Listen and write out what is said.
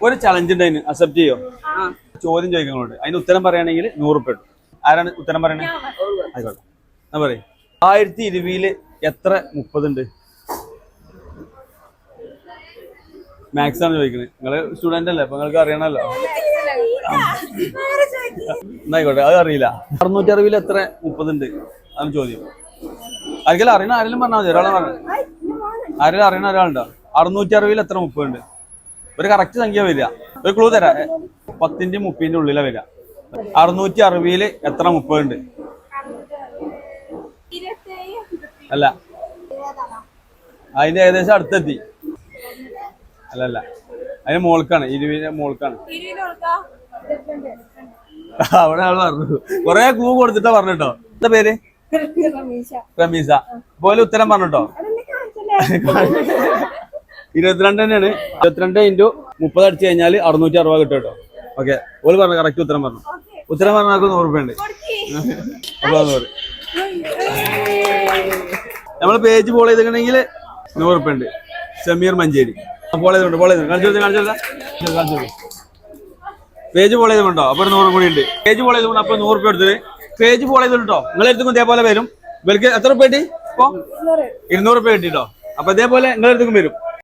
ഒരു ചലഞ്ച് ഉണ്ട് അതിന് അക്സെപ്റ്റ് ചെയ്യോ? ചോദ്യം ചോദിക്കുന്നുണ്ട്, അതിന് ഉത്തരം പറയുകയാണെങ്കിൽ 100 റുപ്യ കിട്ടും. ആരാണ് ഉത്തരം പറയണേ? ആയിക്കോട്ടെ, ഞാൻ പറയും. 1020 എത്ര 30 ഉണ്ട്? മാത്സ് ആണ് ചോദിക്കുന്നത്. നിങ്ങള് സ്റ്റുഡന്റ് അല്ലേ, അപ്പൊ നിങ്ങൾക്ക് അറിയണല്ലോ. എന്നായിക്കോട്ടെ, അത് അറിയില്ല. 660 എത്ര 30 ഉണ്ട്? അതാണ് ചോദ്യം. ആരെങ്കിലും അറിയണ ആരെങ്കിലും പറഞ്ഞാൽ മതി. ഒരാളെ പറഞ്ഞു, ആരെങ്കിലും അറിയണ ഒരാളുണ്ടോ? 660 എത്ര 30 ഉണ്ട്? ഒരു കറക്റ്റ് സംഖ്യ വരിക. ഒരു ക്ലൂ തരാം, 10ന്റെ 30ന്റെ ഉള്ളിലാ വരിക. 660 എത്ര 30 ഉണ്ട്? അല്ല, അതിന്റെ ഏകദേശം അടുത്തെത്തി. അല്ലല്ല, അതിന് മോൾക്കാണ്, 20 മോൾക്കാണ്. അവിടെ ആള് പറഞ്ഞു, കൊറേ ക്ലൂ കൊടുത്തിട്ടാ പറഞ്ഞിട്ടോ. എന്താ പേര്? റമീസ. പോലെ ഉത്തരം പറഞ്ഞിട്ടോ. 22 തന്നെയാണ്. 22 × 30 അടിച്ചു കഴിഞ്ഞാൽ 660 കിട്ടും കേട്ടോ. ഓക്കെ, ഓല് പറഞ്ഞു, കറക്റ്റ് ഉത്തരം പറഞ്ഞു. ഉത്തരം പറഞ്ഞാൽ 100 റുപ്യ ഉണ്ട്. അപ്പൊ 100. നമ്മള് പേജ് ഫോളോ ചെയ്തിട്ടുണ്ടെങ്കിൽ 100 റുപ്യ ഉണ്ട്. സമീർ മഞ്ചേരി ഫോളോ ചെയ്തിട്ടുണ്ട്. കാണിച്ചു. പേജ് ഫോളോ ചെയ്തിട്ടുണ്ടോ? അപ്പൊ 100 കൂടി ഉണ്ട്. പേജ് ഫോളോ ചെയ്തുകൊണ്ട് അപ്പൊ 100 റുപ്യ എടുത്തിട്ട് പേജ് ഫോളോ ചെയ്തിട്ടോ. നിങ്ങൾ എടുത്തും ഇതേപോലെ വരും. ഇവർക്ക് എത്ര റുപ്യ കിട്ടി? ഇപ്പൊ 200 റുപ്യ കിട്ടിട്ടോ. അപ്പൊ ഇതേപോലെ നിങ്ങൾ എടുത്തും വരും.